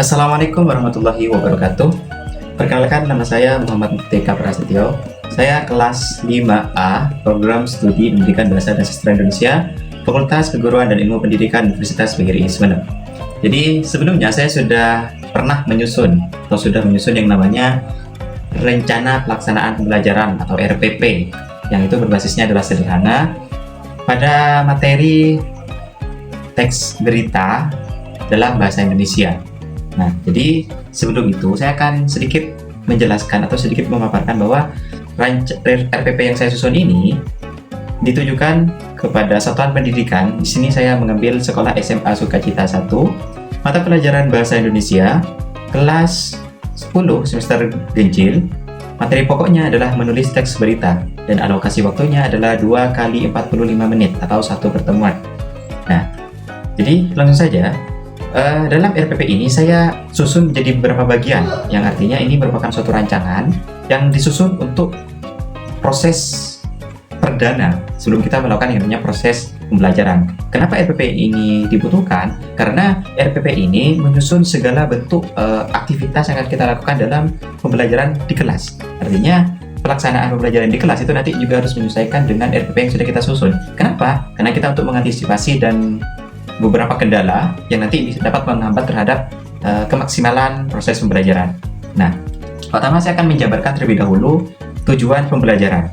Assalamualaikum warahmatullahi wabarakatuh. Perkenalkan, nama saya Muhammad Mufteka Prasetyo. Saya kelas 5A, Program Studi Pendidikan Bahasa dan Sastra Indonesia, Fakultas Keguruan dan Ilmu Pendidikan Universitas PGRI Sumeneb. Jadi sebelumnya saya sudah pernah menyusun yang namanya Rencana Pelaksanaan Pembelajaran atau RPP, yang itu berbasisnya adalah sederhana pada materi teks berita dalam bahasa Indonesia. Nah, jadi sebelum itu saya akan sedikit menjelaskan atau sedikit memaparkan bahwa RPP yang saya susun ini ditujukan kepada satuan pendidikan. Di sini saya mengambil sekolah SMA Sukacita 1, mata pelajaran Bahasa Indonesia, kelas 10 semester Ganjil. Materi pokoknya adalah menulis teks berita dan alokasi waktunya adalah 2 kali 45 menit atau 1 pertemuan. Nah, jadi langsung saja. Dalam RPP ini saya susun menjadi beberapa bagian, yang artinya ini merupakan suatu rancangan yang disusun untuk proses perdana sebelum kita melakukan yang namanya proses pembelajaran. Kenapa RPP ini dibutuhkan? Karena RPP ini menyusun segala bentuk aktivitas yang akan kita lakukan dalam pembelajaran di kelas. Artinya pelaksanaan pembelajaran di kelas itu nanti juga harus menyesuaikan dengan RPP yang sudah kita susun. Kenapa? Karena kita untuk mengantisipasi dan beberapa kendala yang nanti dapat menghambat terhadap kemaksimalan proses pembelajaran. Nah, pertama saya akan menjabarkan terlebih dahulu tujuan pembelajaran.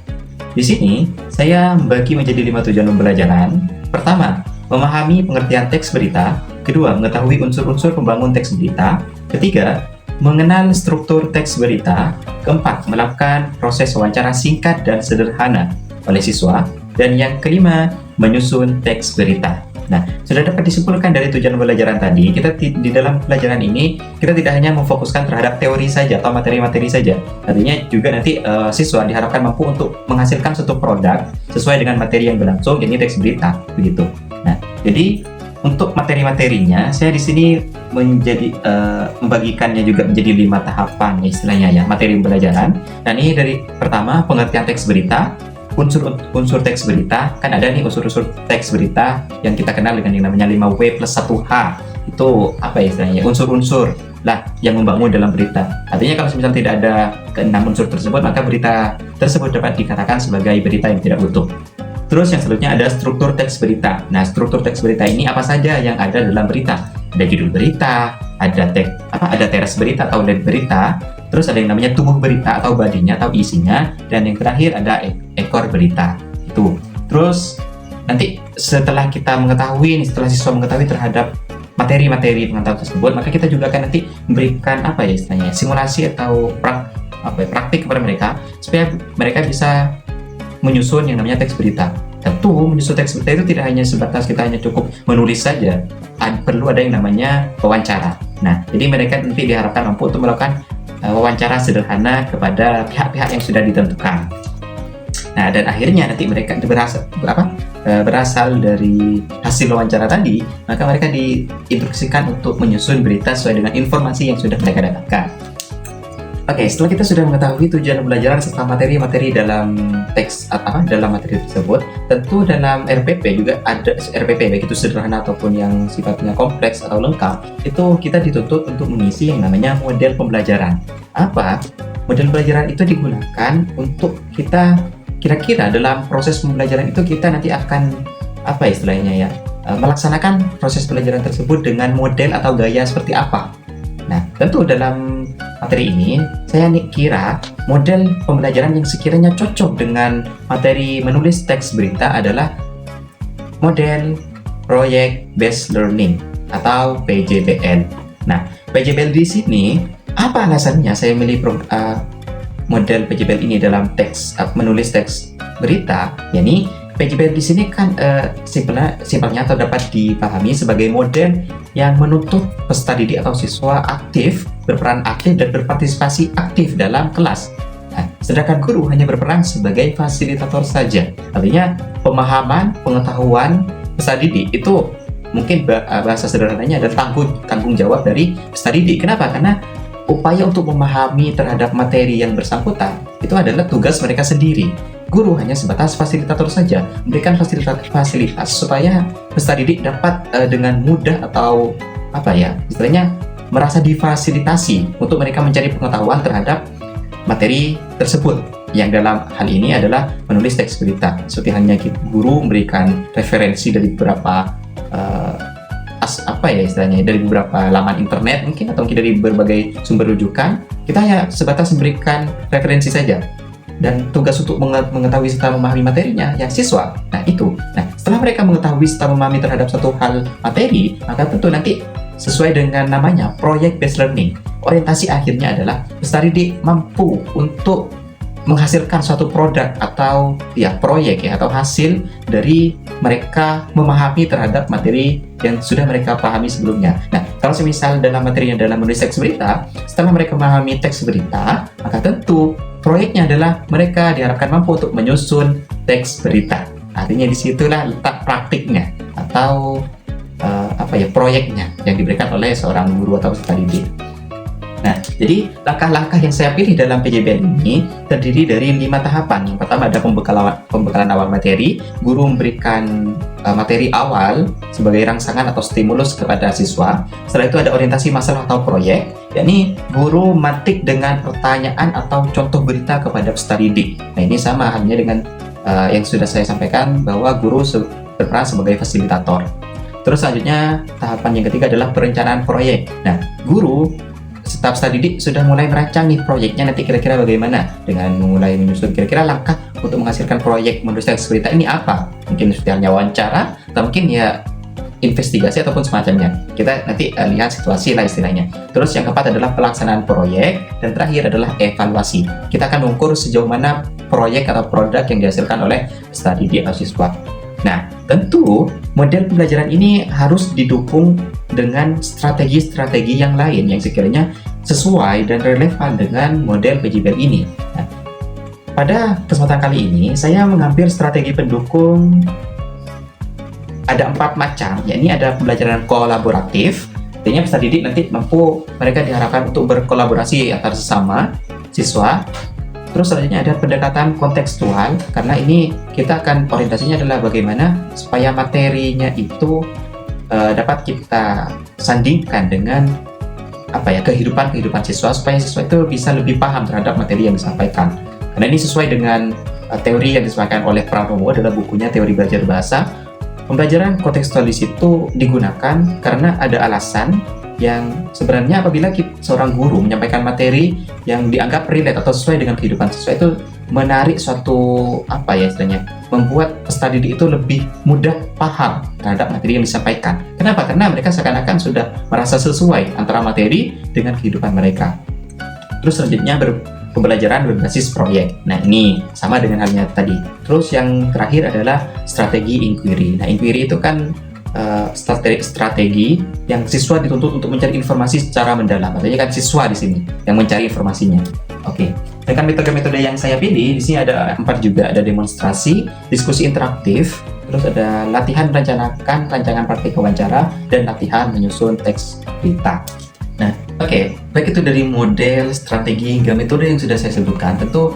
Di sini saya membagi menjadi 5 tujuan pembelajaran. Pertama, memahami pengertian teks berita. Kedua, mengetahui unsur-unsur pembangun teks berita. Ketiga, mengenal struktur teks berita. Keempat, melakukan proses wawancara singkat dan sederhana oleh siswa. Dan yang kelima, menyusun teks berita. Nah, sudah dapat disimpulkan dari tujuan pembelajaran tadi, kita di dalam pelajaran ini, kita tidak hanya memfokuskan terhadap teori saja atau materi-materi saja. Artinya juga nanti siswa diharapkan mampu untuk menghasilkan suatu produk sesuai dengan materi yang berlangsung, ini teks berita, begitu. Nah, jadi untuk materi-materinya, saya di sini membagikannya juga menjadi 5 tahapan istilahnya ya, materi pembelajaran. Dan ini dari pertama, pengertian teks berita. Unsur teks berita, kan ada nih unsur-unsur teks berita yang kita kenal dengan yang namanya 5W plus 1H. Itu apa ya istilahnya? Unsur-unsur lah yang membangun dalam berita. Artinya kalau misalnya tidak ada ke-6 unsur tersebut, maka berita tersebut dapat dikatakan sebagai berita yang tidak utuh. Terus yang selanjutnya ada struktur teks berita. Nah, struktur teks berita ini apa saja yang ada dalam berita? Ada judul berita, ada teras berita atau lead berita, terus ada yang namanya tubuh berita atau badinya atau isinya, dan yang terakhir ada ekor berita. Itu. Terus nanti setelah siswa mengetahui terhadap materi-materi pengetahuan tersebut, maka kita juga akan nanti memberikan simulasi atau praktik kepada mereka supaya mereka bisa menyusun yang namanya teks berita. Tentu menyusun teks berita itu tidak hanya sebatas kita hanya cukup menulis saja, perlu ada yang namanya wawancara. Nah, jadi mereka nanti diharapkan mampu untuk melakukan wawancara sederhana kepada pihak-pihak yang sudah ditentukan. Nah, dan akhirnya nanti mereka berasal dari hasil wawancara tadi, maka mereka diinstruksikan untuk menyusun berita sesuai dengan informasi yang sudah mereka dapatkan. Oke, setelah kita sudah mengetahui tujuan pembelajaran serta materi-materi dalam dalam materi tersebut, tentu dalam RPP juga ada RPP baik itu sederhana ataupun yang sifatnya kompleks atau lengkap, itu kita dituntut untuk mengisi yang namanya model pembelajaran. Apa? Model pembelajaran itu digunakan untuk kita kira-kira dalam proses pembelajaran itu kita nanti akan melaksanakan proses pembelajaran tersebut dengan model atau gaya seperti apa. Nah, tentu dalam materi ini saya kira model pembelajaran yang sekiranya cocok dengan materi menulis teks berita adalah model Project Based Learning atau PJBL. Nah, PJBL di sini apa alasannya saya milih model PJBL ini dalam menulis teks berita? Yani PJBL di sini kan simpelnya atau dapat dipahami sebagai model yang menuntut peserta didik atau siswa berperan aktif dan berpartisipasi aktif dalam kelas. Nah, sedangkan guru hanya berperan sebagai fasilitator saja. Artinya pemahaman, pengetahuan peserta didik itu mungkin bahasa sederhananya adalah tanggung jawab dari peserta didik. Kenapa? Karena upaya untuk memahami terhadap materi yang bersangkutan itu adalah tugas mereka sendiri. Guru hanya sebatas fasilitator saja, memberikan fasilitas supaya peserta didik dapat dengan mudah atau istilahnya merasa difasilitasi untuk mereka mencari pengetahuan terhadap materi tersebut, yang dalam hal ini adalah menulis teks berita. Seperti halnya guru memberikan referensi dari beberapa dari beberapa laman internet mungkin, atau mungkin dari berbagai sumber rujukan, kita hanya sebatas memberikan referensi saja, dan tugas untuk mengetahui serta memahami materinya ya siswa. Nah, setelah mereka mengetahui serta memahami terhadap suatu hal materi, maka tentu nanti sesuai dengan namanya project based learning, orientasi akhirnya adalah peserta didik mampu untuk menghasilkan suatu produk atau proyek atau hasil dari mereka memahami terhadap materi yang sudah mereka pahami sebelumnya. Nah, kalau semisal dalam materinya adalah menulis teks berita, setelah mereka memahami teks berita, maka tentu proyeknya adalah mereka diharapkan mampu untuk menyusun teks berita. Artinya disitulah letak praktiknya atau proyeknya yang diberikan oleh seorang guru atau peserta didik. Nah, jadi langkah-langkah yang saya pilih dalam PJBL ini terdiri dari 5 tahapan. Yang pertama ada pembekalan awal materi. Guru memberikan materi awal sebagai rangsangan atau stimulus kepada siswa. Setelah itu ada orientasi masalah atau proyek, yakni guru matik dengan pertanyaan atau contoh berita kepada peserta didik. Nah, ini sama halnya dengan yang sudah saya sampaikan, bahwa guru berperan sebagai fasilitator. Terus selanjutnya tahapan yang ketiga adalah perencanaan proyek. Nah, guru serta peserta didik sudah mulai merancang nih proyeknya nanti kira-kira bagaimana, dengan memulai menyusun kira-kira langkah untuk menghasilkan proyek menulis teks berita ini apa. Mungkin seperti halnya wawancara, atau mungkin investigasi ataupun semacamnya. Kita nanti lihat situasi lah istilahnya. Terus yang keempat adalah pelaksanaan proyek, dan terakhir adalah evaluasi. Kita akan mengukur sejauh mana proyek atau produk yang dihasilkan oleh peserta didik atau siswa. Nah, tentu model pembelajaran ini harus didukung dengan strategi-strategi yang lain yang sekiranya sesuai dan relevan dengan model PJBL ini. Nah, pada kesempatan kali ini saya mengambil strategi pendukung ada 4 macam, yakni ada pembelajaran kolaboratif. Artinya peserta didik nanti mereka diharapkan untuk berkolaborasi antar sesama siswa. Terus selanjutnya ada pendekatan kontekstual, karena ini kita akan orientasinya adalah bagaimana supaya materinya itu dapat kita sandingkan dengan kehidupan siswa, supaya siswa itu bisa lebih paham terhadap materi yang disampaikan. Karena ini sesuai dengan teori yang disampaikan oleh Pranowo adalah bukunya Teori Belajar Bahasa. Pembelajaran kontekstualis itu digunakan karena ada alasan yang sebenarnya apabila seorang guru menyampaikan materi yang dianggap relate atau sesuai dengan kehidupan siswa, itu menarik suatu membuat peserta didik itu lebih mudah paham terhadap materi yang disampaikan. Kenapa? Karena mereka seakan-akan sudah merasa sesuai antara materi dengan kehidupan mereka. Terus selanjutnya pembelajaran berbasis proyek. Nah, ini sama dengan halnya tadi. Terus yang terakhir adalah strategi inquiry. Nah, inquiry itu kan strategi yang siswa dituntut untuk mencari informasi secara mendalam. Artinya kan siswa di sini yang mencari informasinya. Oke. Dengan metode-metode yang saya pilih di sini ada 4 juga, ada demonstrasi, diskusi interaktif, terus ada latihan merencanakan rancangan praktik wawancara, dan latihan menyusun teks berita. Nah, baik itu dari model, strategi hingga metode yang sudah saya sebutkan. Tentu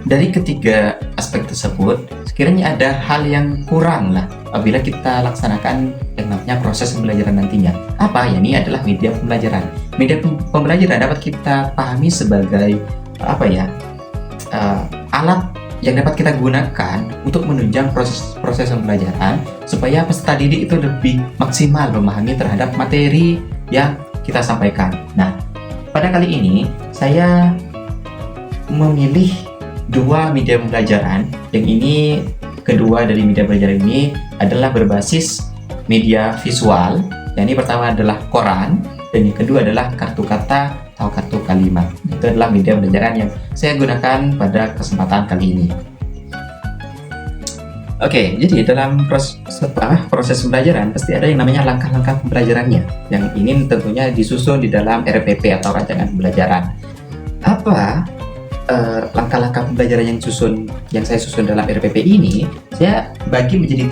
dari ketiga aspek tersebut, sekiranya ada hal yang kurang lah apabila kita laksanakan yang namanya proses pembelajaran nantinya. Apa? Ya, ini adalah media pembelajaran. Media pembelajaran dapat kita pahami sebagai alat yang dapat kita gunakan untuk menunjang proses pembelajaran supaya peserta didik itu lebih maksimal memahami terhadap materi yang kita sampaikan. Nah, pada kali ini saya memilih 2 media pembelajaran. Yang ini, kedua dari media pembelajaran ini adalah berbasis media visual. Yang ini pertama adalah koran, dan yang kedua adalah kartu kata atau kartu kalimat. Itu adalah media pembelajaran yang saya gunakan pada kesempatan kali ini. Oke, jadi dalam proses pembelajaran pasti ada yang namanya langkah-langkah pembelajarannya. Yang ini tentunya disusun di dalam RPP atau rancangan pembelajaran. Apa langkah-langkah pembelajaran yang saya susun dalam RPP ini, saya bagi menjadi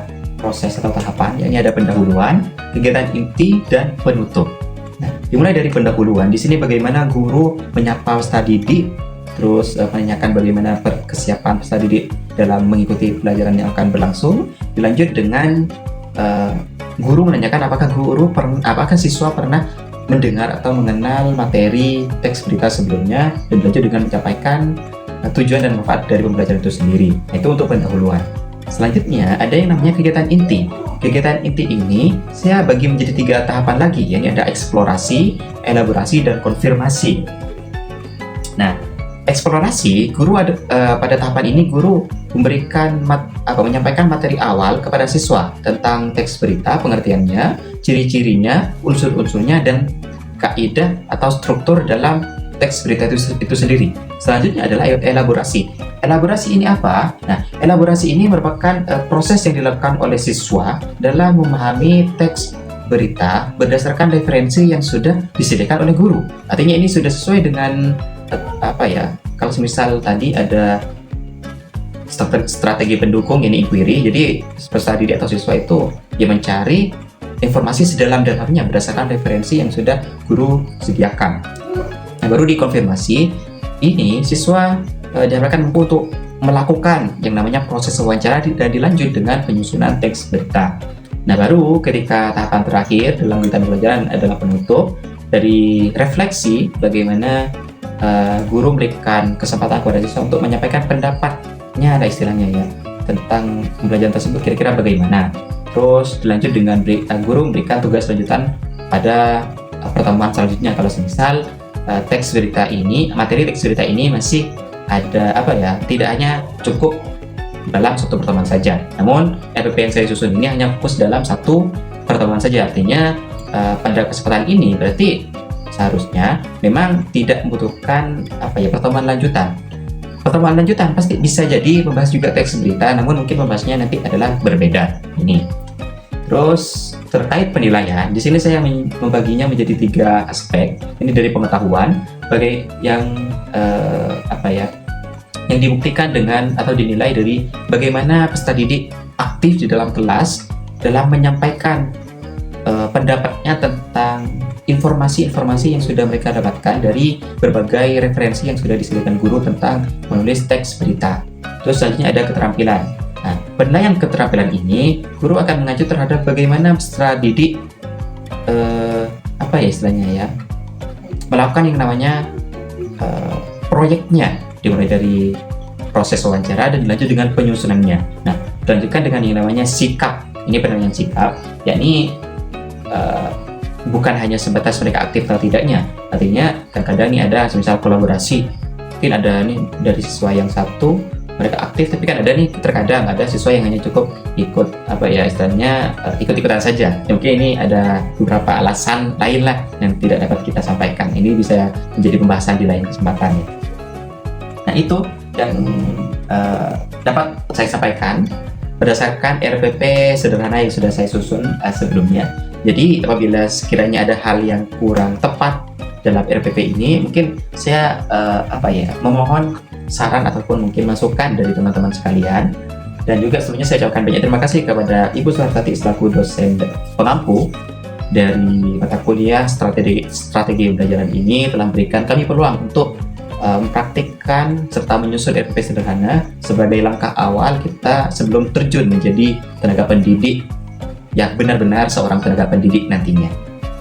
3 proses atau tahapan, yakni ada pendahuluan, kegiatan inti, dan penutup. Nah, dimulai dari pendahuluan. Di sini bagaimana guru menyapa peserta didik, terus menanyakan bagaimana kesiapan peserta didik dalam mengikuti pelajaran yang akan berlangsung. Dilanjut dengan guru menanyakan apakah siswa pernah mendengar atau mengenal materi teks berita sebelumnya, dan dilanjut dengan menyampaikan tujuan dan manfaat dari pembelajaran itu sendiri. Itu untuk pendahuluan. Selanjutnya ada yang namanya kegiatan inti. Kegiatan inti ini saya bagi menjadi 3 tahapan lagi, yakni ada eksplorasi, elaborasi, dan konfirmasi. Nah, eksplorasi, pada tahapan ini guru memberikan menyampaikan materi awal kepada siswa tentang teks berita, pengertiannya, ciri-cirinya, unsur-unsurnya, dan kaidah atau struktur dalam teks berita itu sendiri. Selanjutnya adalah elaborasi. Elaborasi ini apa? Nah, elaborasi ini merupakan proses yang dilakukan oleh siswa dalam memahami teks berita berdasarkan referensi yang sudah disediakan oleh guru. Artinya ini sudah sesuai dengan kalau misal tadi ada strategi pendukung, ini inquiry, jadi peserta didik atau siswa itu mencari informasi sedalam-dalamnya berdasarkan referensi yang sudah guru sediakan. Nah, baru dikonfirmasi, ini siswa diharapkan mampu untuk melakukan yang namanya proses wawancara dan dilanjut dengan penyusunan teks berita. Nah, baru ketika tahapan terakhir dalam kegiatan pembelajaran adalah penutup dari refleksi, bagaimana guru memberikan kesempatan kepada siswa untuk menyampaikan pendapatnya, ada istilahnya ya, tentang pembelajaran tersebut kira-kira bagaimana. Terus dilanjut dengan guru memberikan tugas lanjutan pada pertemuan selanjutnya. Kalau semisal materi teks berita ini masih ada tidak hanya cukup dalam satu pertemuan saja, namun RPP yang saya susun ini hanya fokus dalam satu pertemuan saja. Artinya pada kesempatan ini berarti seharusnya memang tidak membutuhkan pertemuan lanjutan. Pertemuan lanjutan pasti bisa jadi membahas juga teks berita, namun mungkin membahasnya nanti adalah berbeda ini. Terus terkait penilaian, di sini saya membaginya menjadi 3 aspek. Ini dari pengetahuan, yang dibuktikan dengan atau dinilai dari bagaimana peserta didik aktif di dalam kelas dalam menyampaikan pendapatnya tentang informasi-informasi yang sudah mereka dapatkan dari berbagai referensi yang sudah disediakan guru tentang menulis teks berita. Terus selanjutnya ada keterampilan. Nah, penilaian keterampilan ini guru akan mengacu terhadap bagaimana peserta didik melakukan yang namanya proyeknya, dimulai dari proses wawancara dan dilanjut dengan penyusunannya. Nah, dilanjutkan dengan yang namanya sikap. Ini penilaian sikap, yakni bukan hanya sebatas mereka aktif atau tidaknya. Artinya kadang-kadang ini ada misal kolaborasi, mungkin ada nih dari siswa yang satu mereka aktif, tapi kan ada nih terkadang ada siswa yang hanya cukup ikut ikut-ikutan saja. Mungkin ini ada beberapa alasan lain lah yang tidak dapat kita sampaikan. Ini bisa menjadi pembahasan di lain kesempatan ya. Nah, itu yang dapat saya sampaikan berdasarkan RPP sederhana yang sudah saya susun sebelumnya. Jadi apabila sekiranya ada hal yang kurang tepat dalam RPP ini, mungkin saya memohon saran ataupun mungkin masukan dari teman-teman sekalian. Dan juga sebelumnya saya ucapkan banyak terima kasih kepada Ibu Suhartati selaku dosen pengampu dari mata kuliah strategi pembelajaran ini, telah memberikan kami peluang untuk mempraktikkan serta menyusun RPP sederhana sebagai langkah awal kita sebelum terjun menjadi tenaga pendidik yang benar-benar seorang tenaga pendidik nantinya.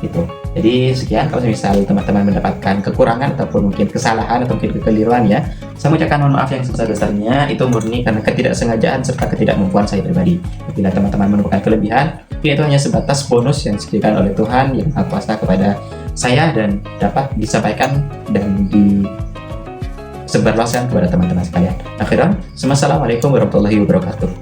Gitu. Jadi sekian, kalau misal teman-teman mendapatkan kekurangan ataupun mungkin kesalahan atau mungkin kekeliruan ya, saya mengucapkan mohon maaf yang sebesar-besarnya. Itu murni karena ketidaksengajaan serta ketidakmampuan saya pribadi. Bila teman-teman menemukan kelebihan, itu hanya sebatas bonus yang disediakan oleh Tuhan yang Maha Kuasa kepada saya dan dapat disampaikan dan disebarluaskan kepada teman-teman sekalian. Akhirnya, wassalamualaikum warahmatullahi wabarakatuh.